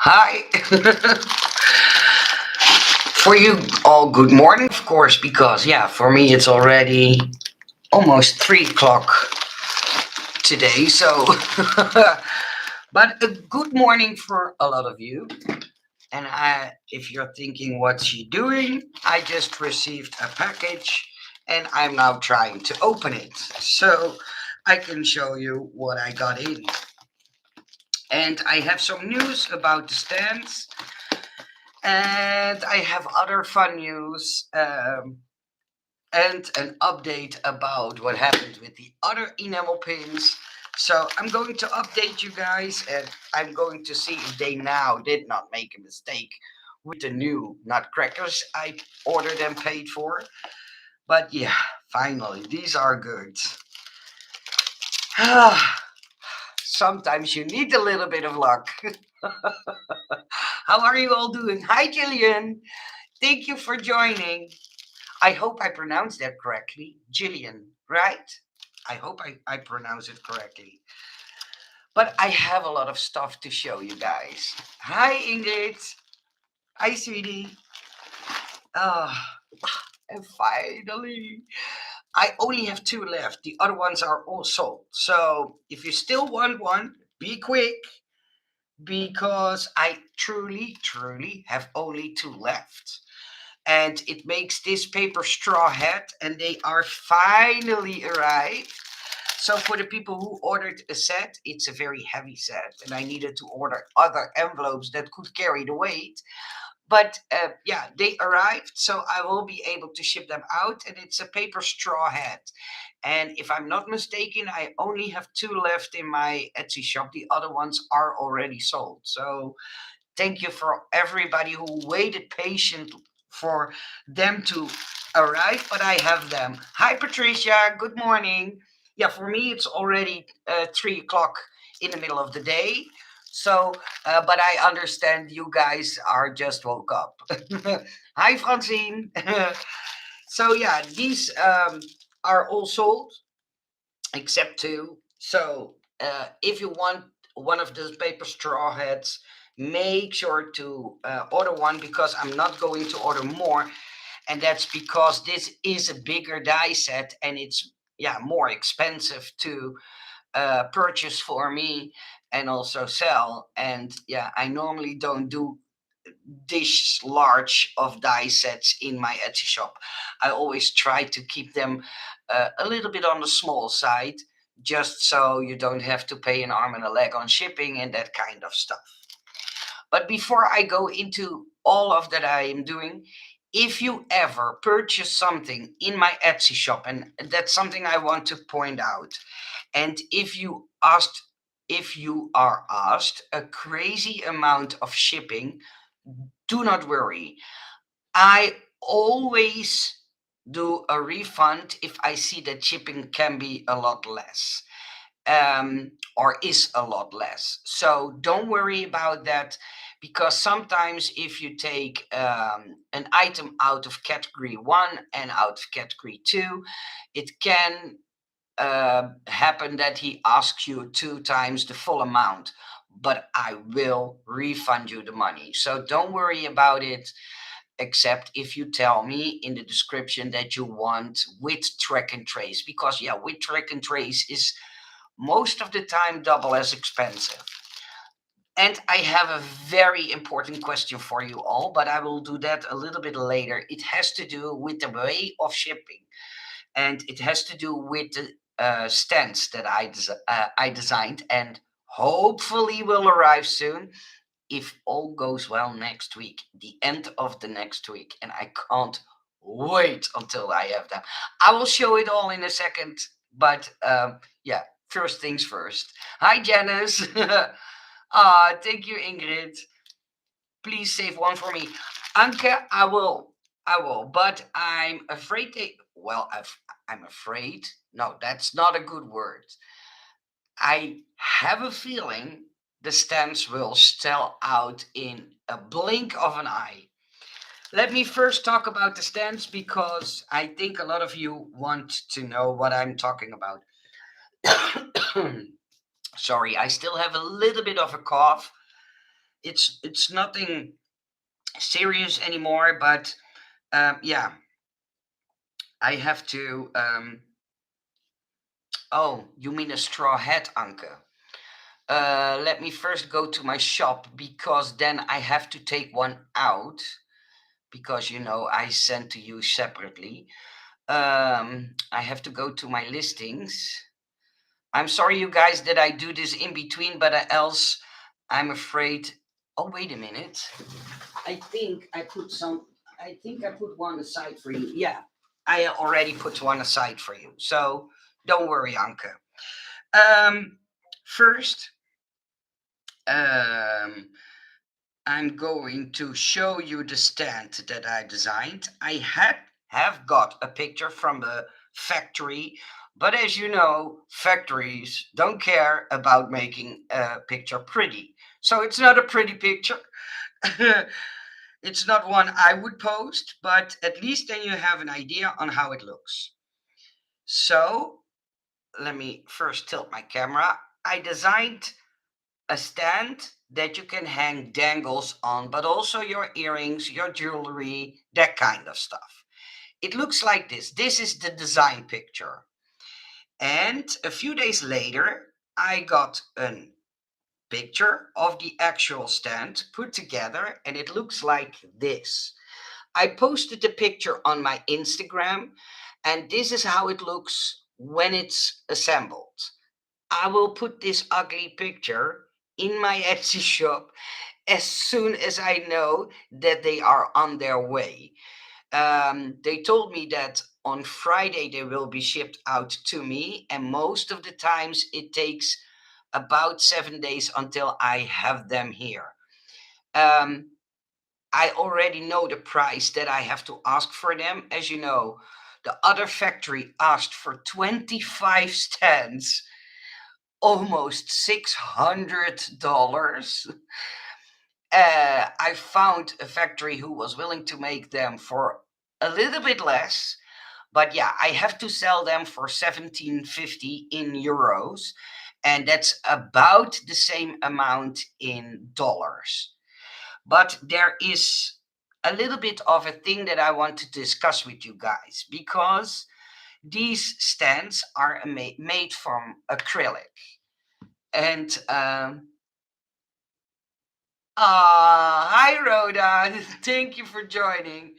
Hi. For you all, good morning, of course, because, yeah, for me it's already almost 3 o'clock today. So, but a good morning for a lot of you. And if you're thinking, what's she doing? I just received a package and I'm now trying to open it. So, I can show you what I got in. And I have some news about the stands. And I have other fun news and an update about what happened with the other enamel pins. So I'm going to update you guys, and I'm going to see if they now did not make a mistake with the new nutcrackers I ordered and paid for. But yeah, finally, these are good. Sometimes you need a little bit of luck. How are you all doing? Hi, Jillian. Thank you for joining. I hope I pronounced that correctly. Jillian, right? I hope I pronounce it correctly. But I have a lot of stuff to show you guys. Hi, Ingrid. Hi, sweetie. And finally, I only have 2 left. The other ones are all sold. So if you still want one, be quick because I truly have only 2 left. And it makes this paper straw hat, and they are finally arrived. So for the people who ordered a set, it's a very heavy set, and I needed to order other envelopes that could carry the weight. But yeah, they arrived, so I will be able to ship them out, and it's a paper straw hat. And if I'm not mistaken, I only have 2 left in my Etsy shop. The other ones are already sold. So thank you for everybody who waited patiently for them to arrive, but I have them. Hi, Patricia. Good morning. Yeah, for me, it's already 3 o'clock in the middle of the day. So, but I understand you guys are just woke up. Hi, Francine. So, yeah, these are all sold except 2. So, if you want one of those paper straw hats, make sure to order one because I'm not going to order more, and that's because this is a bigger die set and it's more expensive to purchase for me and also sell. And I normally don't do this large of die sets in my Etsy shop. I always try to keep them a little bit on the small side, just so you don't have to pay an arm and a leg on shipping and that kind of stuff. But before I go into all of that I am doing, if you ever purchase something in my Etsy shop, and that's something I want to point out, and if you are asked a crazy amount of shipping, do not worry. I always do a refund if I see that shipping can be a lot less, or is a lot less. So don't worry about that, because sometimes if you take an item out of category 1 and out of category 2, it can happen that he asks you 2 times the full amount, but I will refund you the money. So don't worry about it, except if you tell me in the description that you want with track and trace, because with track and trace is most of the time double as expensive. And I have a very important question for you all, but I will do that a little bit later. It has to do with the way of shipping, and it has to do with the stands that I designed and hopefully will arrive soon, if all goes well, next week, the end of the next week. And I can't wait until I have them. I will show it all in a second, but first things first. Hi, Janice. Thank you, Ingrid. Please save one for me. Anke, I will, but I'm afraid I'm afraid. No, that's not a good word. I have a feeling the stamps will sell out in a blink of an eye. Let me first talk about the stamps because I think a lot of you want to know what I'm talking about. Sorry, I still have a little bit of a cough. It's nothing serious anymore, but yeah, I have to. Oh, you mean a straw hat, Anke? Let me first go to my shop because then I have to take one out because I sent to you separately. I have to go to my listings. I'm sorry, you guys, that I do this in between, but else I'm afraid. Oh, wait a minute. I think I put some. I think I put one aside for you. Yeah, I already put one aside for you. So don't worry, Anke. First, um, I'm going to show you the stand that I designed. I have got a picture from the factory, but as you know, factories don't care about making a picture pretty. So it's not a pretty picture. It's not one I would post, but at least then you have an idea on how it looks. So let me first tilt my camera. I designed a stand that you can hang dangles on, but also your earrings, your jewelry, that kind of stuff. It looks like this. This is the design picture. And a few days later, I got a picture of the actual stand put together, and it looks like this. I posted the picture on my Instagram, and this is how it looks when it's assembled. I will put this ugly picture in my Etsy shop as soon as I know that they are on their way. They told me that on Friday they will be shipped out to me, and most of the times it takes about 7 days until I have them here. Um, I already know the price that I have to ask for them. As you know, the other factory asked for 25 stands, almost $600. I found a factory who was willing to make them for a little bit less, but yeah, I have to sell them for 1750 in euros, and that's about the same amount in dollars. But there is a little bit of a thing that I want to discuss with you guys because these stands are made from acrylic. And hi Rhoda, thank you for joining.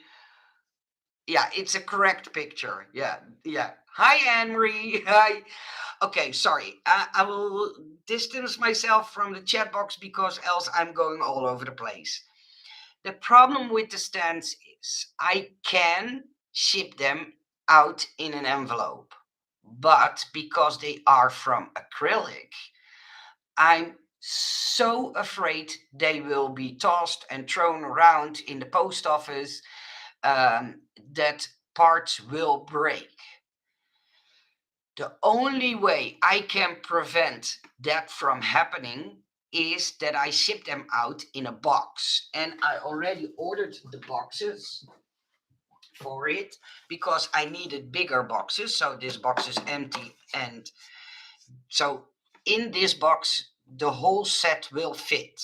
Yeah, it's a correct picture. Yeah, yeah. Hi Anne-Marie. Hi. Okay, sorry. I will distance myself from the chat box because else I'm going all over the place. The problem with the stands is I can ship them out in an envelope, but because they are from acrylic, I'm so afraid they will be tossed and thrown around in the post office, that parts will break. The only way I can prevent that from happening is that I ship them out in a box. And I already ordered the boxes for it because I needed bigger boxes. So this box is empty. And so in this box, the whole set will fit.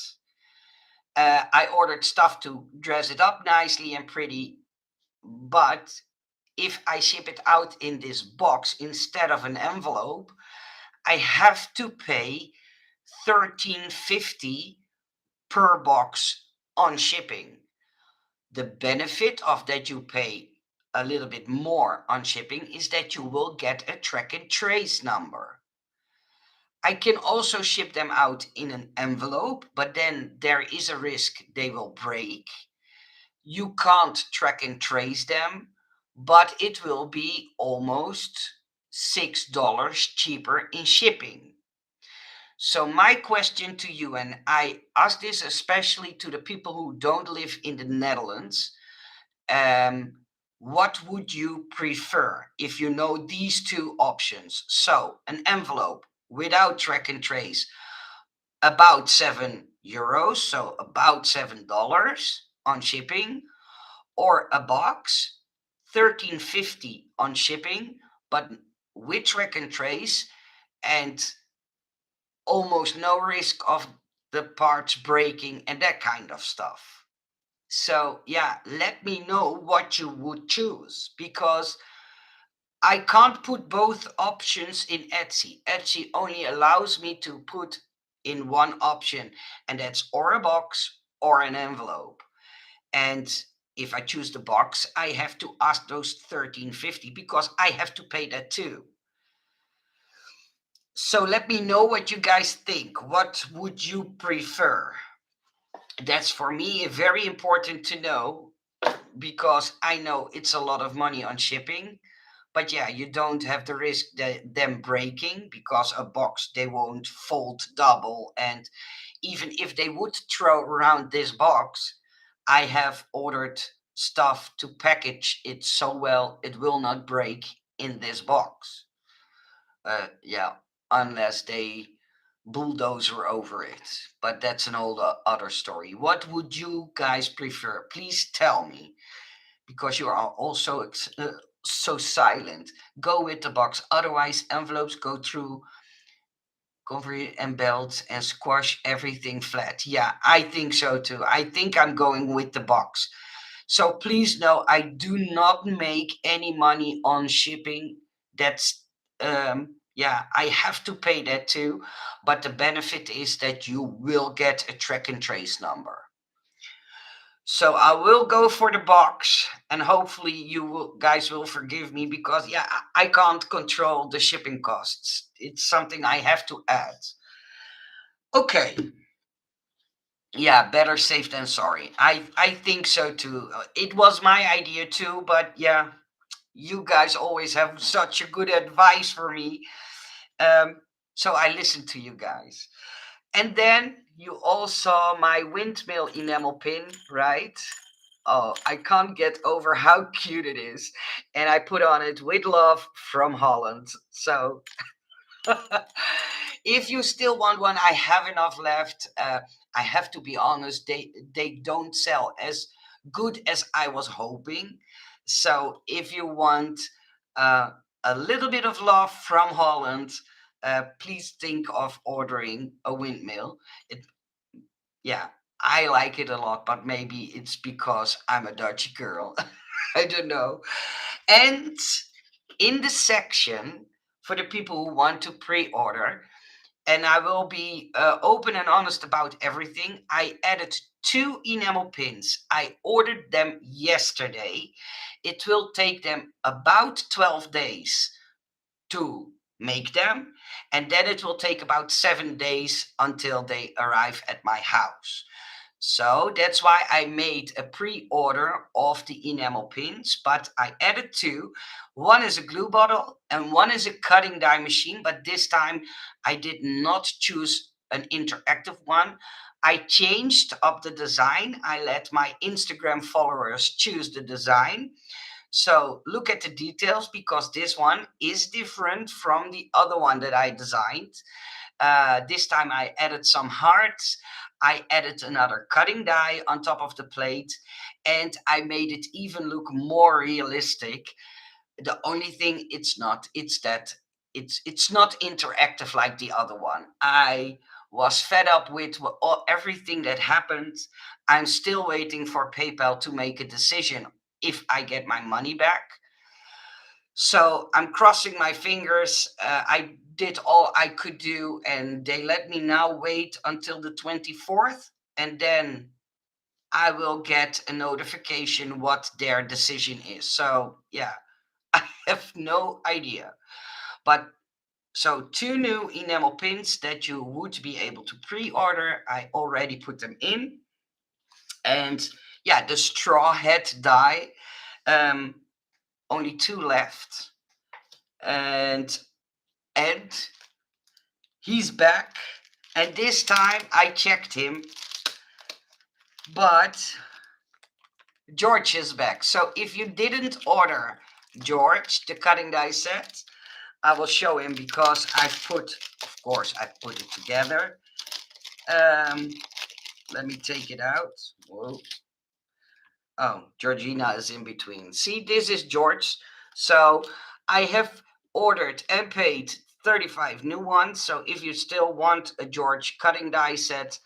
I ordered stuff to dress it up nicely and pretty, but if I ship it out in this box instead of an envelope, I have to pay $13.50 per box on shipping. The benefit of that you pay a little bit more on shipping is that you will get a track and trace number. I can also ship them out in an envelope, but then there is a risk they will break. You can't track and trace them, but it will be almost $6 cheaper in shipping. So my question to you, and I ask this especially to the people who don't live in the Netherlands, what would you prefer if you know these two options? So an envelope without track and trace, about €7, so about $7 on shipping, or a box, $13.50 on shipping, but with track and trace and almost no risk of the parts breaking and that kind of stuff. So yeah, let me know what you would choose, because I can't put both options in Etsy. Etsy only allows me to put in one option, and that's or a box or an envelope. And if I choose the box, I have to ask those $13.50 because I have to pay that too. So let me know what you guys think. What would you prefer? That's for me very important to know, because I know it's a lot of money on shipping. But yeah, you don't have the risk that them breaking, because a box, they won't fold double. And even if they would throw around this box, I have ordered stuff to package it so well it will not break in this box. Yeah, unless they bulldozer over it. But that's an old other story. What would you guys prefer? Please tell me, because you are also so silent. Go with the box. Otherwise, envelopes go through cover it and belt and squash everything flat. Yeah, I think so too. I think I'm going with the box. So please know, I do not make any money on shipping. That's yeah, I have to pay that too. But the benefit is that you will get a track and trace number. So I will go for the box, and hopefully you guys will forgive me, because yeah, I can't control the shipping costs. It's something I have to add. Okay. Yeah, better safe than sorry. I think so too. It was my idea too, but yeah, you guys always have such a good advice for me. So I listened to you guys. And then you all saw my windmill enamel pin, right? Oh, I can't get over how cute it is. And I put on it with love from Holland. So if you still want one, I have enough left. I have to be honest, they don't sell as good as I was hoping. So if you want uh, a little bit of love from Holland, please think of ordering a windmill. It, yeah, I like it a lot, but maybe it's because I'm a Dutch girl. I don't know. And in the section for the people who want to pre-order, and I will be open and honest about everything. I added 2 enamel pins. I ordered them yesterday. It will take them about 12 days to make them, and then it will take about 7 days until they arrive at my house. So that's why I made a pre-order of the enamel pins, but I added 2. One is a glue bottle and one is a cutting die machine, but this time I did not choose an interactive one. I changed up the design. I let my Instagram followers choose the design. So look at the details, because this one is different from the other one that I designed. This time I added some hearts. I added another cutting die on top of the plate, and I made it even look more realistic. The only thing it's that it's not interactive like the other one. I was fed up with everything that happened. I'm still waiting for PayPal to make a decision if I get my money back. So I'm crossing my fingers. I did all I could do, and they let me now wait until the 24th, and then I will get a notification what their decision is. So yeah, I have no idea. But so 2 new enamel pins that you would be able to pre-order. I already put them in. And yeah, the straw hat die. Only 2 left. And he's back. And this time I checked him, but George is back. So if you didn't order George, the cutting die set, I will show him, because of course, I put it together. Let me take it out. Whoa. Oh, Georgina is in between. See, this is George. So I have ordered and paid 35 new ones. So if you still want a George cutting die set,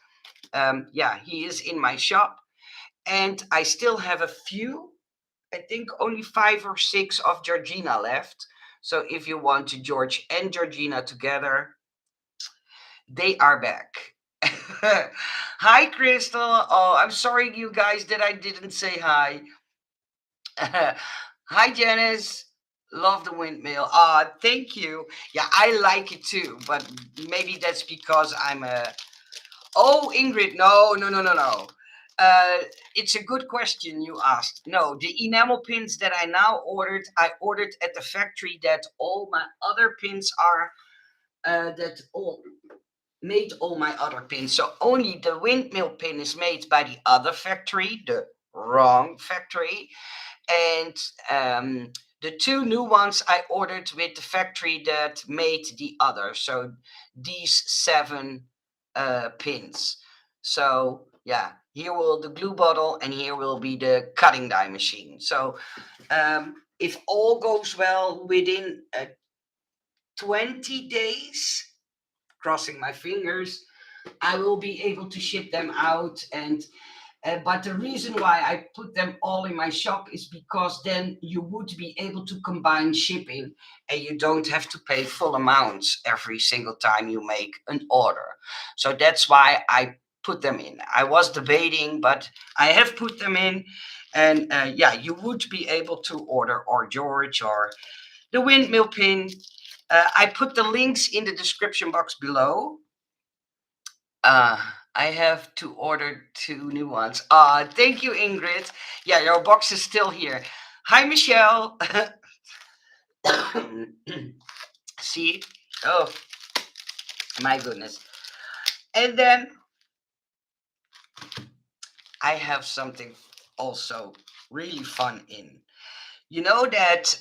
yeah, he is in my shop, and I still have a few. I think only 5 or 6 of Georgina left. So if you want to George and Georgina together, they are back. Hi, Crystal. Oh, I'm sorry, you guys, that I didn't say hi. Hi, Janice. Love the windmill. Thank you. Yeah, I like it too, but maybe that's because I'm a. Oh, Ingrid, no, no, no, no, no. It's a good question you asked. No, the enamel pins that I now ordered, I ordered at the factory that all my other pins are. That all made all my other pins. So only the windmill pin is made by the other factory, the wrong factory, and the 2 new ones I ordered with the factory that made the other. So these 7 pins. So yeah, here will the glue bottle, and here will be the cutting die machine. So if all goes well within 20 days, crossing my fingers, I will be able to ship them out. And but the reason why I put them all in my shop is because then you would be able to combine shipping, and you don't have to pay full amounts every single time you make an order. So that's why I put them in. I was debating, but I have put them in. And yeah, you would be able to order or George or the windmill pin. I put the links in the description box below. Uh, I have to order 2 new ones. Thank you, Ingrid. Yeah, your box is still here. Hi, Michelle. See? Oh, my goodness. And then I have something also really fun in. You know that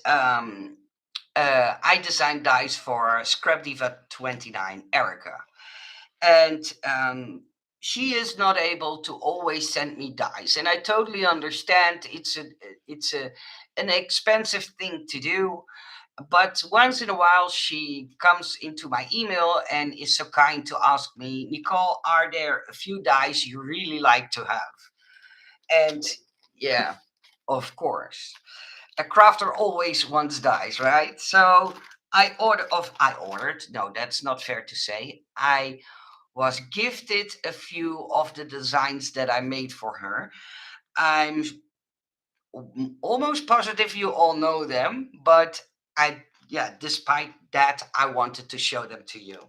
I designed dice for Scrap Diva 29, Erica. And she is not able to always send me dice, and I totally understand. It's an expensive thing to do, but once in a while she comes into my email and is so kind to ask me, Nicole, are there a few dice you really like to have? And yeah, of course, a crafter always wants dice, right? So I ordered, no, that's not fair to say, I was gifted a few of the designs that I made for her. I'm almost positive you all know them, but yeah, despite that, I wanted to show them to you.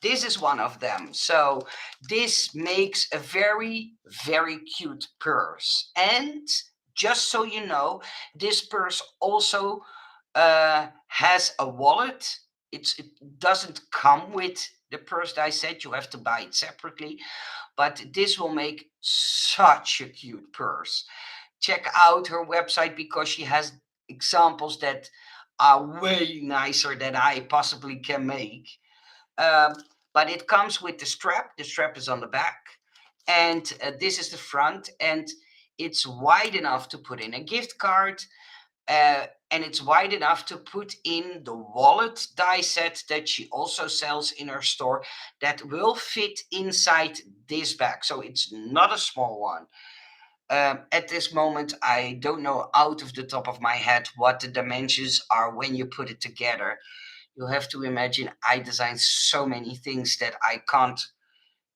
This is one of them. So this makes a very, very cute purse. And just so you know, this purse also has a wallet. It doesn't come with the purse that I said. You have to buy it separately. But this will make such a cute purse. Check out her website because she has examples that are way nicer than I possibly can make. Um, but it comes with the strap. The strap is on the back, and this is the front, and it's wide enough to put in a gift card, and it's wide enough to put in the wallet die set that she also sells in her store that will fit inside this bag. So it's not a small one. At this moment, I don't know out of the top of my head what the dimensions are when you put it together. You have to imagine I design so many things that I can't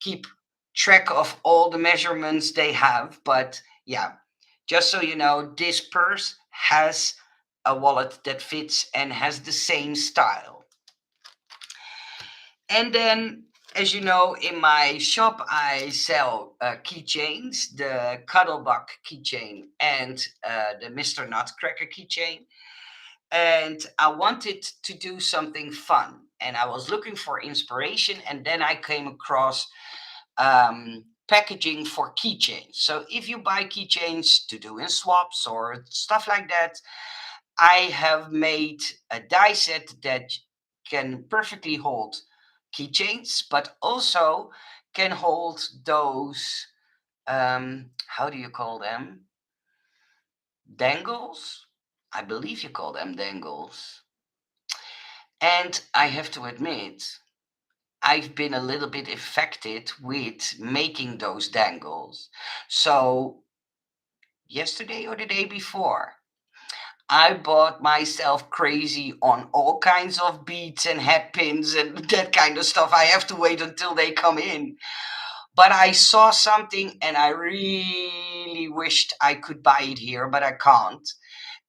keep track of all the measurements they have. But yeah, just so you know, this purse has a wallet that fits and has the same style. And then, as you know, in my shop, I sell keychains, the Cuddlebuck keychain and the Mr. Nutcracker keychain. And I wanted to do something fun. And I was looking for inspiration, and then I came across packaging for keychains. So if you buy keychains to do in swaps or stuff like that, I have made a die set that can perfectly hold keychains, but also can hold those, how do you call them? Dangles? I believe you call them dangles. And I have to admit, I've been a little bit affected with making those dangles. So yesterday or the day before, I bought myself crazy on all kinds of beads and head pins and that kind of stuff. I have to wait until they come in. But I saw something and I really wished I could buy it here, but I can't.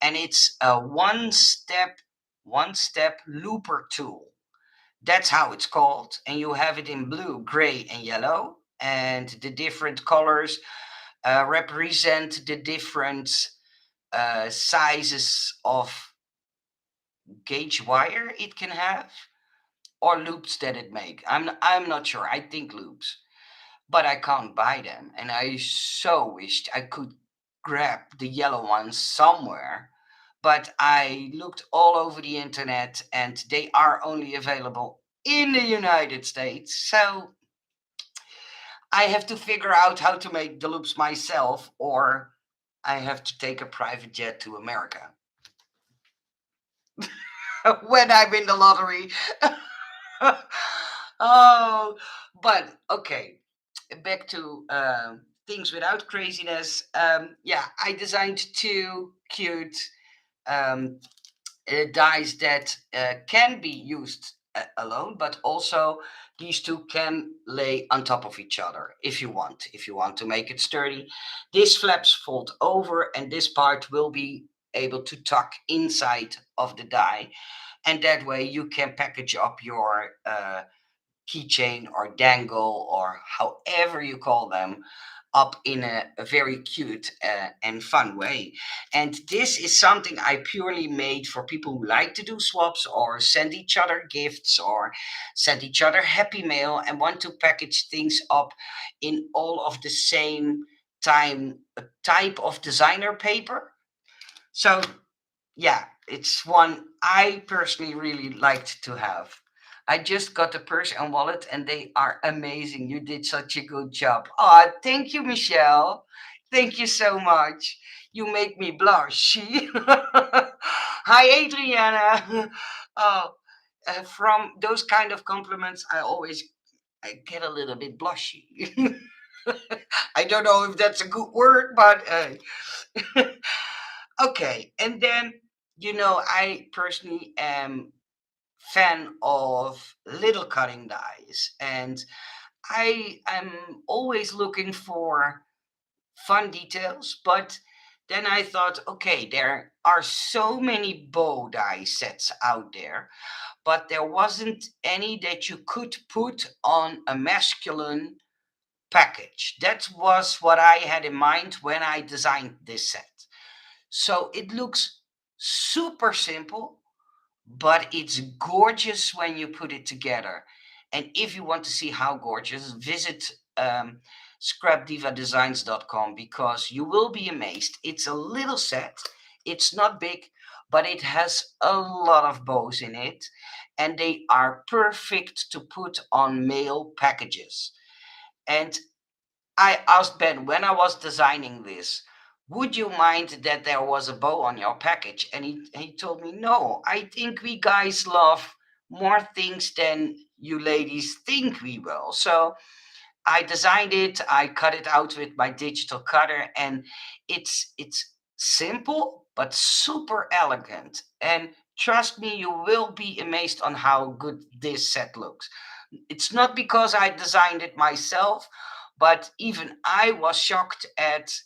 And it's a one step looper tool. That's how it's called. And you have it in blue, gray, and yellow. And the different colors represent the different sizes of gauge wire it can have or loops that it make. I'm not sure. I think loops, but I can't buy them, and I so wished I could grab the yellow ones somewhere. But I looked all over the internet, and they are only available in the United States. So I have to figure out how to make the loops myself, or I have to take a private jet to America when I'm in the lottery. Oh, but okay. Back to things without craziness. Yeah, I designed two cute um, dies that can be used alone, but also these two can lay on top of each other if you want. If you want to make it sturdy, these flaps fold over, and this part will be able to tuck inside of the die, and that way you can package up your keychain or dangle or however you call them up in a very cute and fun way. And this is something I purely made for people who like to do swaps or send each other gifts or send each other happy mail and want to package things up in all of the same type of designer paper. So yeah, it's one I personally really liked to have. I just got the Persian Wallet and they are amazing. You did such a good job. Oh, thank you, Michelle. Thank you so much. You make me blush. Hi, Adriana. Oh, from those kind of compliments, I get a little bit blushy. I don't know if that's a good word, but okay. And then I personally am fan of little cutting dies, and I am always looking for fun details. But then I thought, okay, there are so many bow die sets out there, but there wasn't any that you could put on a masculine package. That was what I had in mind when I designed this set. So it looks super simple, but it's gorgeous when you put it together. And if you want to see how gorgeous, visit scrapdivadesigns.com because you will be amazed. It's a little set, it's not big, but it has a lot of bows in it, and they are perfect to put on mail packages. And I asked Ben when I was designing this, would you mind that there was a bow on your package? And he told me, no, I think we guys love more things than you ladies think we will. So I designed it, I cut it out with my digital cutter, and it's simple but super elegant. And trust me, you will be amazed on how good this set looks. It's not because I designed it myself, but even I was shocked at,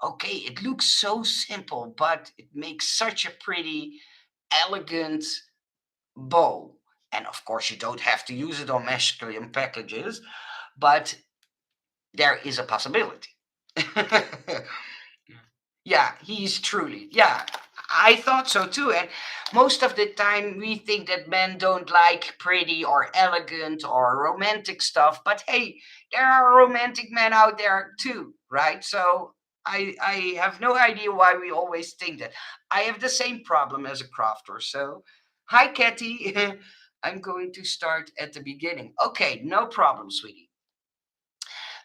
okay, it looks so simple, but it makes such a pretty, elegant bow. And of course, you don't have to use it on masculine packages, but there is a possibility. Yeah, he's truly. Yeah, I thought so too. And most of the time, we think that men don't like pretty or elegant or romantic stuff. But hey, there are romantic men out there too, right? So I have no idea why we always think that. I have the same problem as a crafter. So, hi, Kathy. I'm going to start at the beginning. Okay, no problem, sweetie.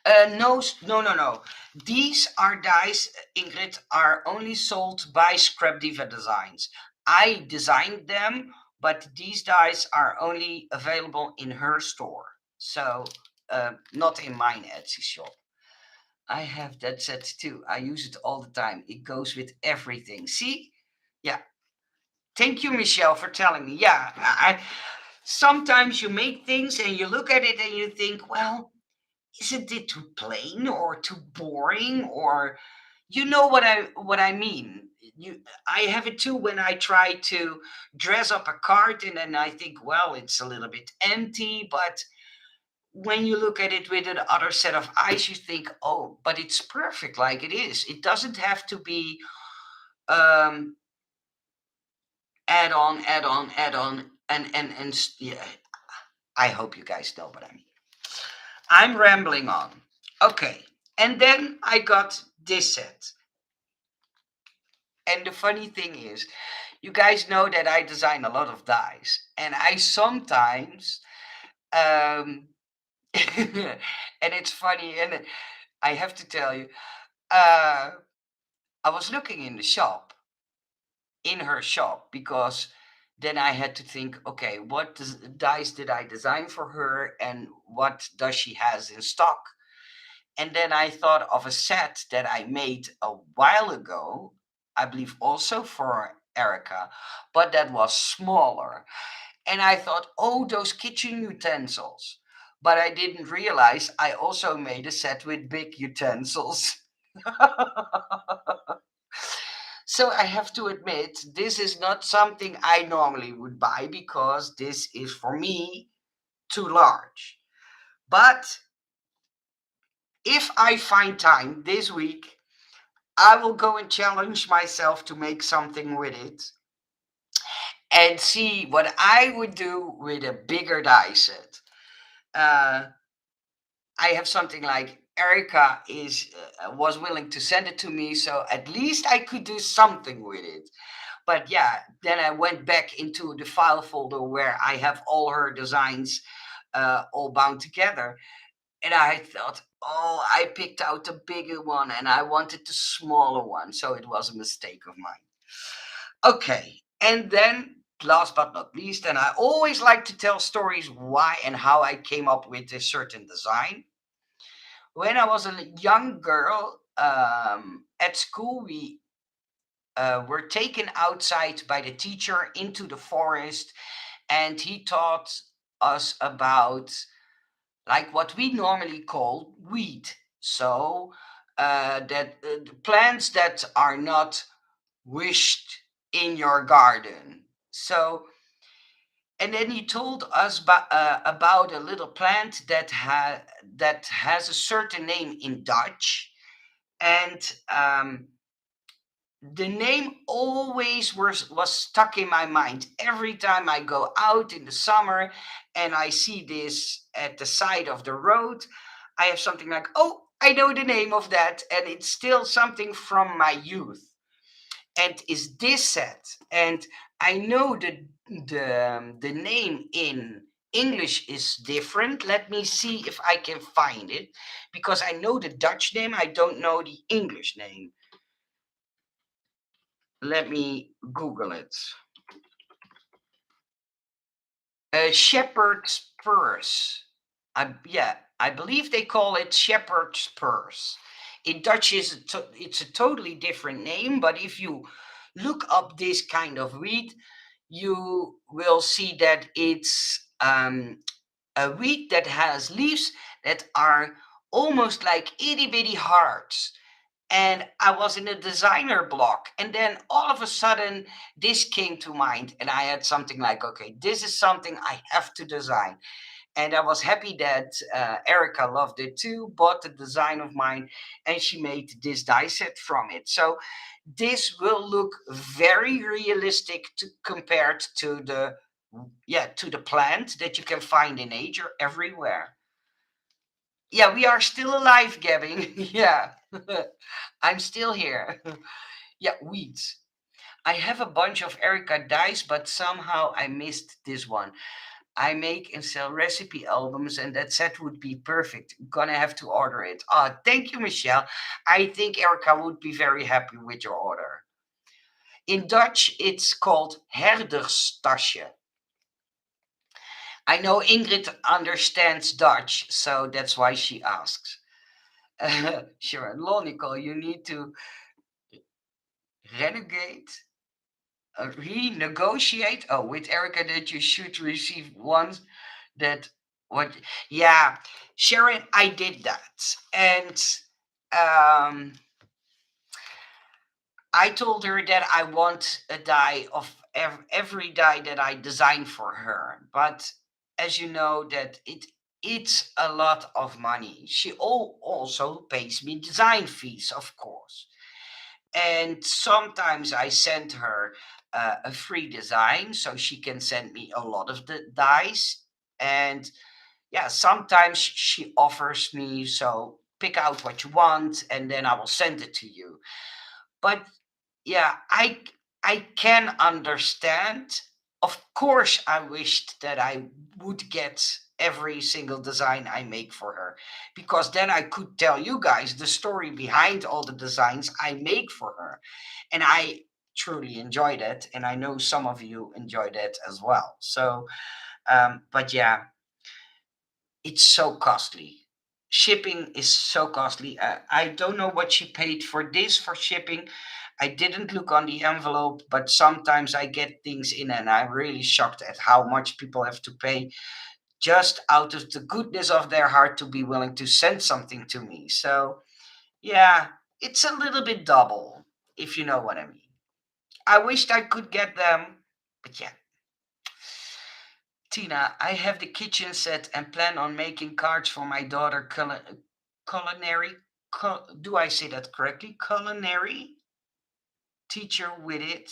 No, no, no, no. These are dies, Ingrid, are only sold by Scrap Diva Designs. I designed them, but these dies are only available in her store. So not in mine Etsy shop. I have that set too. I use it all the time. It goes with everything. See? Yeah. Thank you, Michelle, for telling me. Yeah, sometimes you make things and you look at it and you think, well, isn't it too plain or too boring, or you know what I mean. I have it too when I try to dress up a cart and then I think, well, it's a little bit empty, but when you look at it with another set of eyes, you think, oh, but it's perfect like it is. It doesn't have to be um, add on, and yeah. I hope you guys know what I mean. I'm rambling on. Okay, and then I got this set. And the funny thing is, you guys know that I design a lot of dies, and I sometimes, um, and it's funny, and I have to tell you, uh, I was looking in her shop, because then I had to think, okay, what dies did I design for her, and what does she has in stock? And then I thought of a set that I made a while ago, I believe also for Erica, but that was smaller. And I thought, oh, those kitchen utensils. But I didn't realize I also made a set with big utensils. So I have to admit, this is not something I normally would buy, because this is for me too large. But if I find time this week, I will go and challenge myself to make something with it and see what I would do with a bigger die set. Uh, I have something like Erica was willing to send it to me, so at least I could do something with it. But yeah, then I went back into the file folder where I have all her designs all bound together. And I thought, oh, I picked out the bigger one and I wanted the smaller one. So it was a mistake of mine. Okay. And then, last but not least, and I always like to tell stories why and how I came up with a certain design. When I was a young girl at school, we were taken outside by the teacher into the forest, and he taught us about, like, what we normally call weed. So that the plants that are not wished in your garden. So, and then he told us about a little plant that has a certain name in Dutch, and the name always was stuck in my mind. Every time I go out in the summer and I see this at the side of the road, I have something like, oh, I know the name of that, and it's still something from my youth. And is this set? And I know the name in English is different. Let me see if I can find it, because I know the Dutch name, I don't know the English name. Let me Google it. Shepherd's purse. Yeah, I believe they call it shepherd's purse. In Dutch, it's a totally different name, but if you look up this kind of weed, you will see that it's a weed that has leaves that are almost like itty bitty hearts. And I was in a designer block, and then all of a sudden this came to mind, and I had something like, okay, this is something I have to design. And I was happy that Erica loved it too, bought the design of mine, and she made this die set from it. So this will look very realistic compared to the plant that you can find in nature everywhere. Yeah, we are still alive, Gavin. Yeah, I'm still here. Yeah, weeds. I have a bunch of Erica dice, but somehow I missed this one. I make and sell recipe albums, and that set would be perfect. Gonna have to order it. Thank you, Michelle. I think Erica would be very happy with your order. In Dutch, it's called herderstasje. I know Ingrid understands Dutch, so that's why she asks. Sharon, lol, Nicole, you need to renegade, renegotiate. Oh, with Erica, that you should receive ones that what? Yeah, Sharon, I did that, and um, I told her that I want a die of every die that I design for her. But as you know, that it's a lot of money. She also pays me design fees, of course. And sometimes I send her a free design so she can send me a lot of the dies. And yeah, sometimes she offers me, so pick out what you want and then I will send it to you. But yeah, I can understand. Of course, I wished that I would get every single design I make for her, because then I could tell you guys the story behind all the designs I make for her. And I truly enjoyed it, and I know some of you enjoyed it as well. So but yeah, it's so costly. Shipping is so costly. I don't know what she paid for this for shipping. I didn't look on the envelope, but sometimes I get things in and I'm really shocked at how much people have to pay just out of the goodness of their heart to be willing to send something to me. So, yeah, it's a little bit double, if you know what I mean. I wished I could get them, but yeah. Tina, I have the kitchen set and plan on making cards for my daughter culinary. Do I say that correctly? Culinary teacher with it.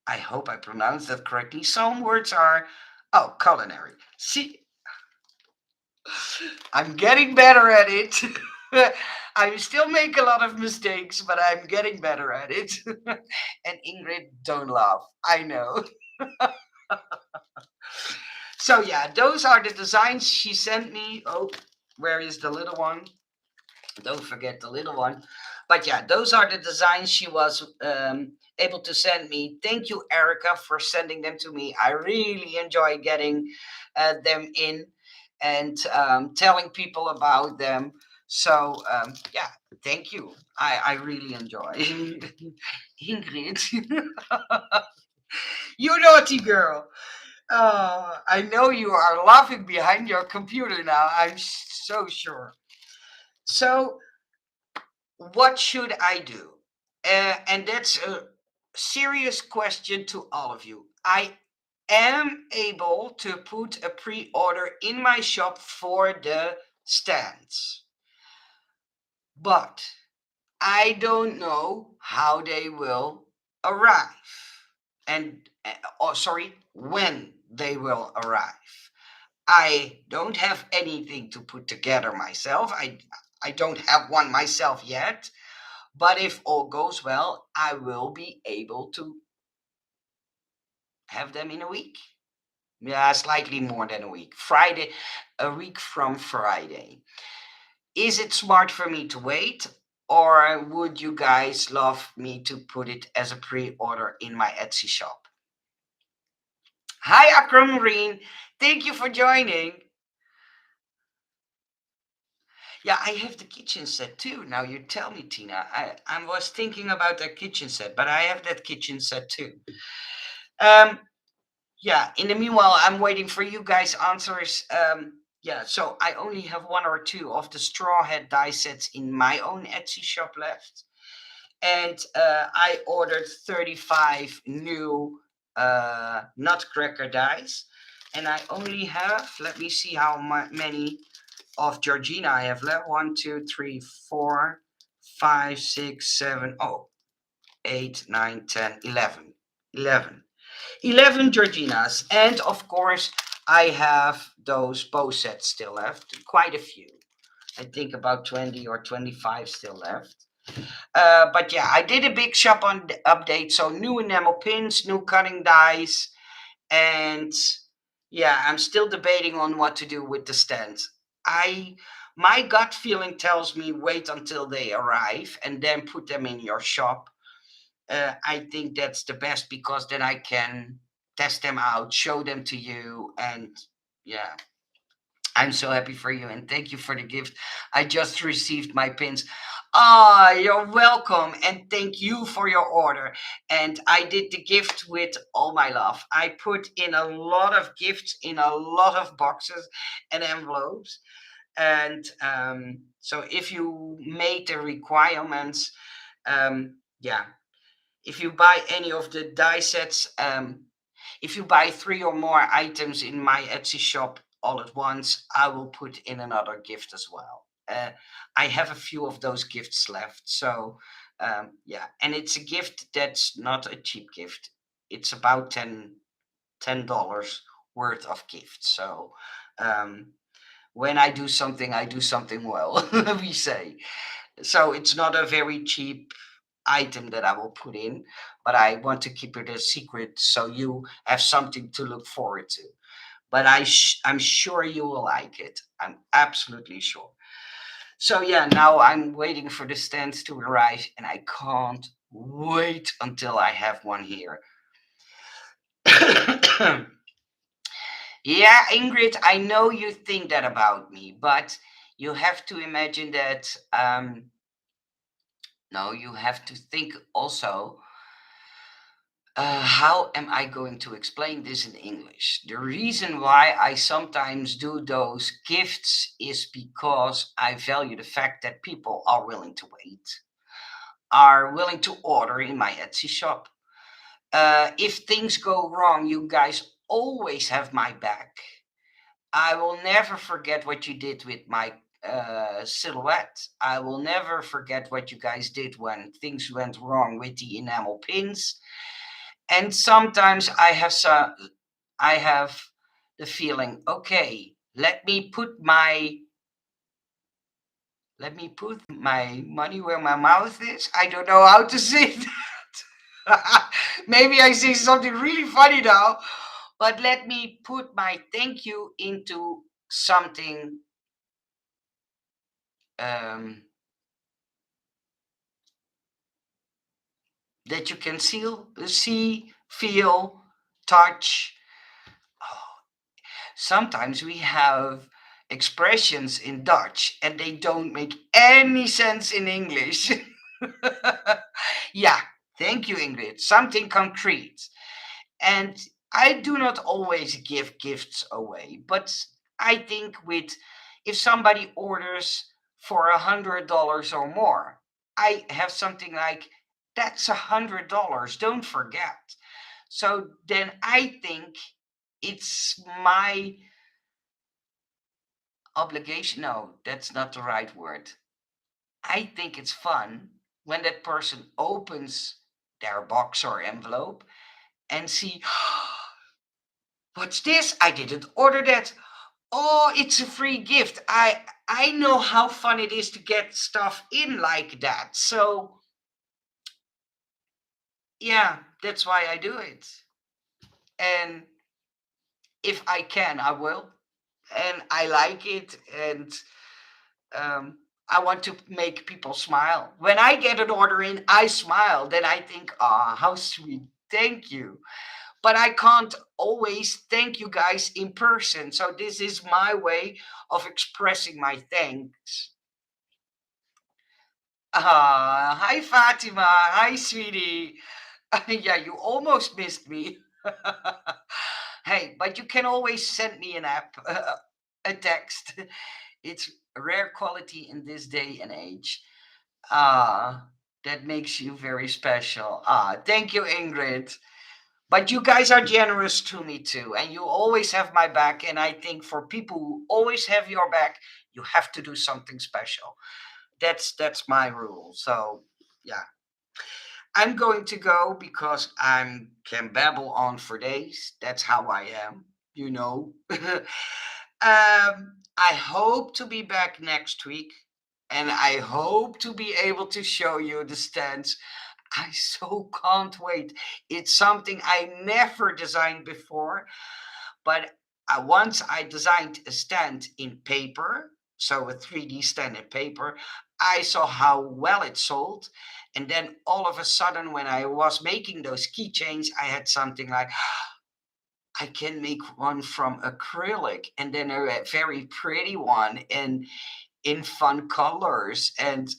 I hope I pronounced that correctly. Some words are, oh, culinary. See, I'm getting better at it. I still make a lot of mistakes, but I'm getting better at it. And Ingrid, don't laugh. I know. So yeah, those are the designs she sent me. Oh, where is the little one? Don't forget the little one. But yeah, those are the designs she was able to send me. Thank you, Erica, for sending them to me. I really enjoy getting them in and telling people about them. So yeah, thank you. I really enjoy. Ingrid, you naughty girl. I know you are laughing behind your computer now. I'm so sure. So, what should I do? And that's a serious question to all of you. I am able to put a pre order in my shop for the stands, but I don't know how they will arrive. And, oh, sorry, when they will arrive. I don't have anything to put together myself. I don't have one myself yet. But if all goes well, I will be able to have them in a week. Yeah, slightly more than a week. Friday, a week from Friday. Is it smart for me to wait? Or would you guys love me to put it as a pre order in my Etsy shop? Hi, Akram Marine. Thank you for joining. Yeah, I have the kitchen set too. Now you tell me, Tina. I was thinking about that kitchen set, but I have that kitchen set too. Um, yeah, in the meanwhile, I'm waiting for you guys' answers. Yeah, so I only have one or two of the straw hat die sets in my own Etsy shop left. And I ordered 35 new nutcracker dies. And I only have, let me see how many of Georgina I have left. 1, 2, 3, 4, 5, 6, 7, oh, 8, 9, 10, 11. 11. 11 Georginas. And of course, I have those bow sets still left. Quite a few. I think about 20 or 25 still left. But yeah, I did a big shop on update. So new enamel pins, new cutting dies. And yeah, I'm still debating on what to do with the stands. My gut feeling tells me wait until they arrive and then put them in your shop. I think that's the best, because then I can test them out, show them to you, and Yeah. I'm so happy for you and thank you for the gift. I just received my pins. Ah, you're welcome and thank you for your order. And I did the gift with all my love. I put in a lot of gifts in a lot of boxes and envelopes. And so if you made the requirements, yeah, if you buy any of the die sets, if you buy 3 or more items in my Etsy shop all at once, I will put in another gift as well. I have a few of those gifts left. So, yeah, and it's a gift that's not a cheap gift. It's about $10 worth of gifts. So, when I do something well, we say. So it's not a very cheap item that I will put in, but I want to keep it a secret so you have something to look forward to. But I'm sure you will like it. I'm absolutely sure. So yeah, now I'm waiting for the stands to arrive, and I can't wait until I have one here. Yeah, Ingrid, I know you think that about me, but you have to imagine that. No, you have to think also. How am I going to explain this in English? The reason why I sometimes do those gifts is because I value the fact that people are willing to wait, are willing to order in my Etsy shop. If things go wrong, you guys always have my back. I will never forget what you did with my silhouette. I will never forget what you guys did when things went wrong with the enamel pins. And sometimes I have the feeling, okay, let me put my money where my mouth is. I don't know how to say that. Maybe I say something really funny now, but let me put my thank you into something um, that you can see, feel, touch. Oh, sometimes we have expressions in Dutch and they don't make any sense in English. Yeah, thank you, Ingrid. Something concrete. And I do not always give gifts away, but I think with if somebody orders for $100 or more, I have something like that's $100. Don't forget. So then I think it's my obligation. No, that's not the right word. I think it's fun when that person opens their box or envelope and see, what's this? I didn't order that. Oh, it's a free gift. I know how fun it is to get stuff in like that. So yeah, that's why I do it. And if I can, I will. And I like it. And um, I want to make people smile. When I get an order in, I smile. Then I think, ah, how sweet. Thank you. But I can't always thank you guys in person. So this is my way of expressing my thanks. Ah, hi Fatima. Hi, sweetie. Yeah, you almost missed me. Hey, but you can always send me an app, a text. It's rare quality in this day and age. Ah, that makes you very special. Ah, thank you, Ingrid. But you guys are generous to me too, and you always have my back. And I think for people who always have your back, you have to do something special. That's my rule. So yeah, I'm going to go because I can babble on for days. That's how I am, you know. I hope to be back next week, and I hope to be able to show you the stands. I so can't wait. It's something I never designed before, but once I designed a stand in paper, so a 3D stand in paper, I saw how well it sold. And then all of a sudden, when I was making those keychains, I had something like, I can make one from acrylic, and then a very pretty one in fun colors. And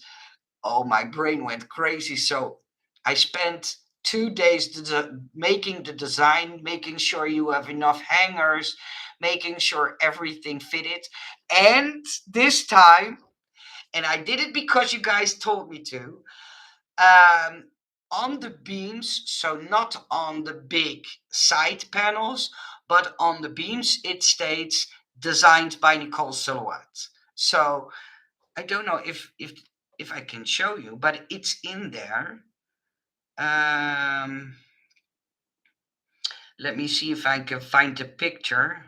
oh, my brain went crazy. So I spent 2 days making the design, making sure you have enough hangers, making sure everything fitted. And this time, and I did it because you guys told me to, um, on the beams, so not on the big side panels, but on the beams, it states designed by Nicole Silhouette. So I don't know if I can show you, but it's in there. Um, Let me see if I can find the picture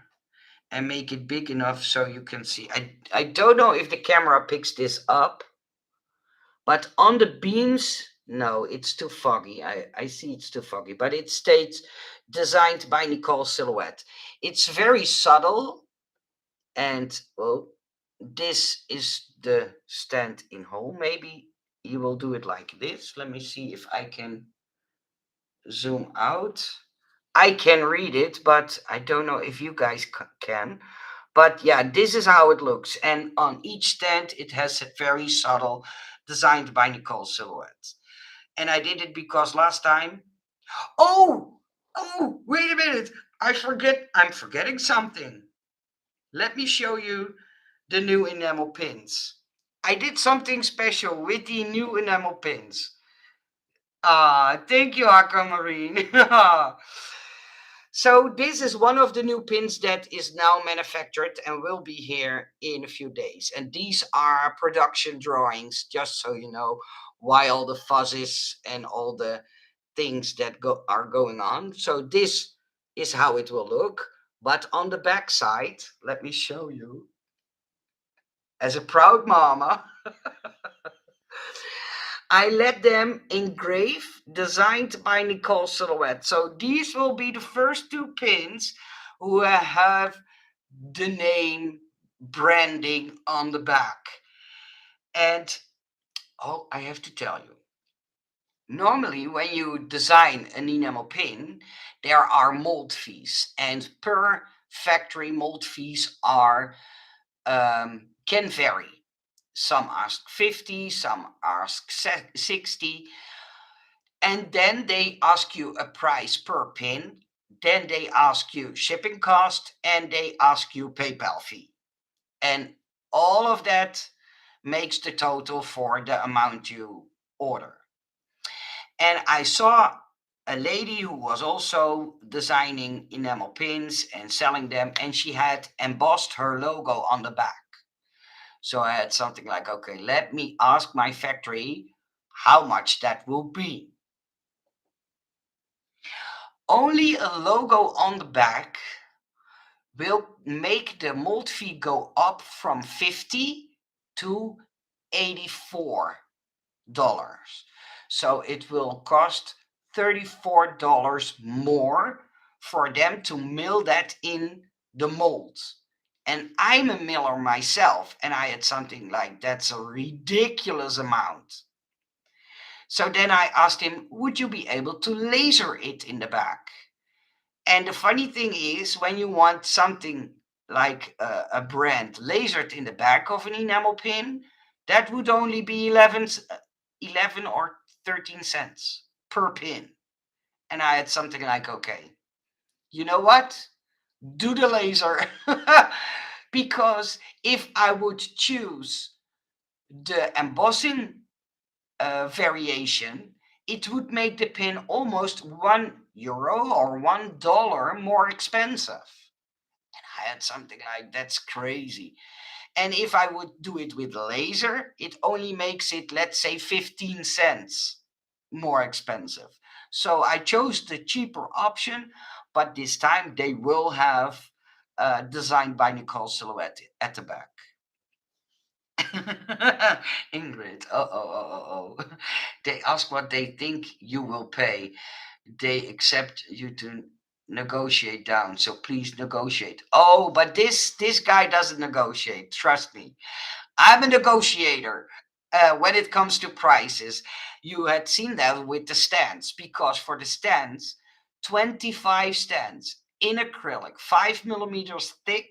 and make it big enough so you can see. I don't know if the camera picks this up, but on the beams, no, it's too foggy. I see it's too foggy, but it states designed by Nicole Silhouette. It's very subtle, and well, this is the stand in home. Maybe you will do it like this. Let me see if I can zoom out. I can read it, but I don't know if you guys can. But yeah, this is how it looks. And on each stand, it has a very subtle designed by Nicole silhouette. And I did it because last time. Oh, wait a minute. I'm forgetting something. Let me show you the new enamel pins. I did something special with the new enamel pins. Ah, thank you, Aquamarine. So this is one of the new pins that is now manufactured and will be here in a few days. And these are production drawings, just so you know why all the fuzzes and all the things that are going on. So this is how it will look. But on the back side, let me show you. As a proud mama, I let them engrave, designed by Nicole Silhouette. So these will be the first two pins who have the name branding on the back. And oh, I have to tell you, normally when you design an enamel pin, there are mold fees, and per factory mold fees are can vary. Some ask 50, some ask 60, and then they ask you a price per pin. Then they ask you shipping cost, and they ask you PayPal fee. And all of that makes the total for the amount you order. And I saw a lady who was also designing enamel pins and selling them, and she had embossed her logo on the back. So I had something like, okay, let me ask my factory how much that will be. Only a logo on the back will make the mold fee go up from $50 to $84. So it will cost $34 more for them to mill that in the molds. And I'm a miller myself, and I had something like, that's a ridiculous amount. So then I asked him, would you be able to laser it in the back? And the funny thing is, when you want something like a brand lasered in the back of an enamel pin, that would only be 11 or 13 cents per pin. And I had something like, okay, you know what? Do the laser. Because if I would choose the embossing variation, it would make the pin almost €1 or $1 more expensive. And I had something like, that's crazy. And if I would do it with laser, it only makes it, let's say, 15 cents more expensive. So I chose the cheaper option, but this time they will have designed by Nicole Silhouette at the back. Ingrid, oh. They ask what they think you will pay. They accept you to negotiate down, so please negotiate. Oh, but this guy doesn't negotiate. Trust me, I'm a negotiator. When it comes to prices, you had seen that with the stands, because for the stands, 25 stands, in acrylic, 5 millimeters thick,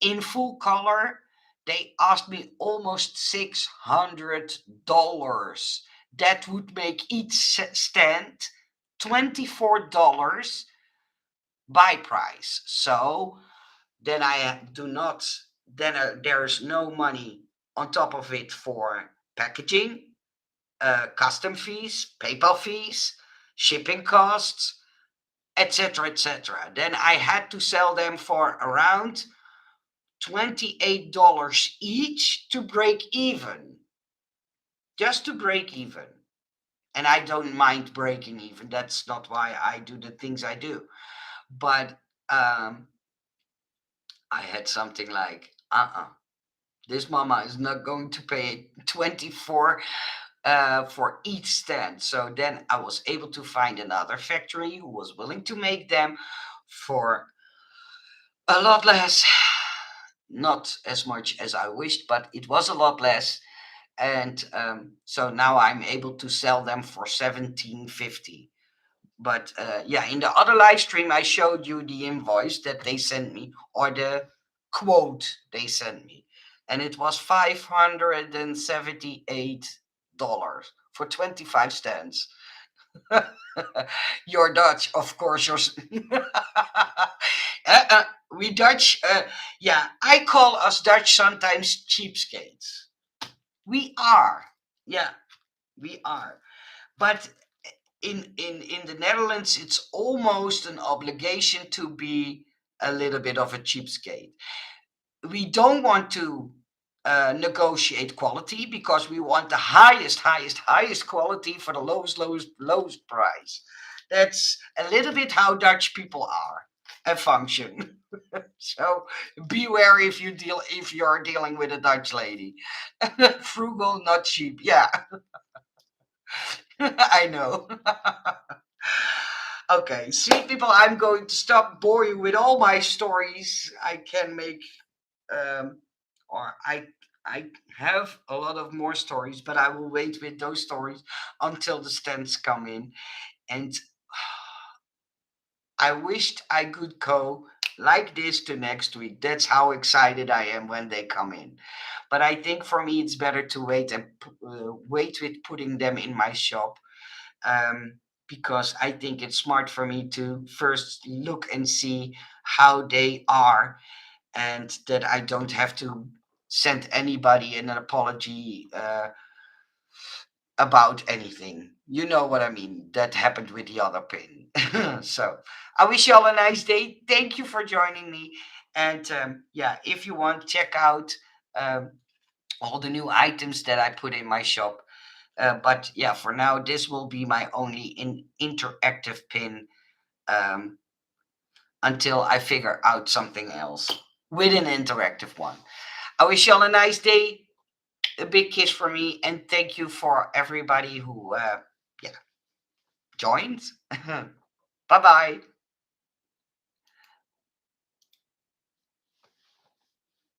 in full color. They asked me almost $600. That would make each stand $24 buy price. So then I do not, then there's no money on top of it for packaging, custom fees, PayPal fees, shipping costs, etc., etc. Then I had to sell them for around $28 each to break even, just to break even. And I don't mind breaking even. That's not why I do the things I do. But I had something like, this mama is not going to pay 24 for each stand. So then I was able to find another factory who was willing to make them for a lot less. Not as much as I wished, but it was a lot less. And so now I'm able to sell them for $17.50. But yeah, in the other live stream, I showed you the invoice that they sent me, or the quote they sent me, and it was $578 for 25 stands. You're Dutch, of course. We Dutch, yeah, I call us Dutch sometimes cheapskates. We are, yeah, we are. But in the Netherlands, it's almost an obligation to be a little bit of a cheapskate. We don't want to negotiate quality because we want the highest quality for the lowest price. That's a little bit how Dutch people are and function. So beware if you're dealing with a Dutch lady. Frugal, not cheap. Yeah, I know. Okay, sweet people, I'm going to stop boring you with all my stories. I can make, or I have a lot of more stories, but I will wait with those stories until the stands come in. And I wished I could go like this to next week. That's how excited I am when they come in. But I think for me, it's better to wait and wait with putting them in my shop. Because I think it's smart for me to first look and see how they are, and that I don't have to send anybody an apology about anything. You know what I mean? That happened with the other pin. So I wish you all a nice day. Thank you for joining me. And yeah, if you want, check out all the new items that I put in my shop. But yeah, for now, this will be my only interactive pin until I figure out something else with an interactive one. I wish you all a nice day. A big kiss for me, and thank you for everybody who yeah joined. Bye bye.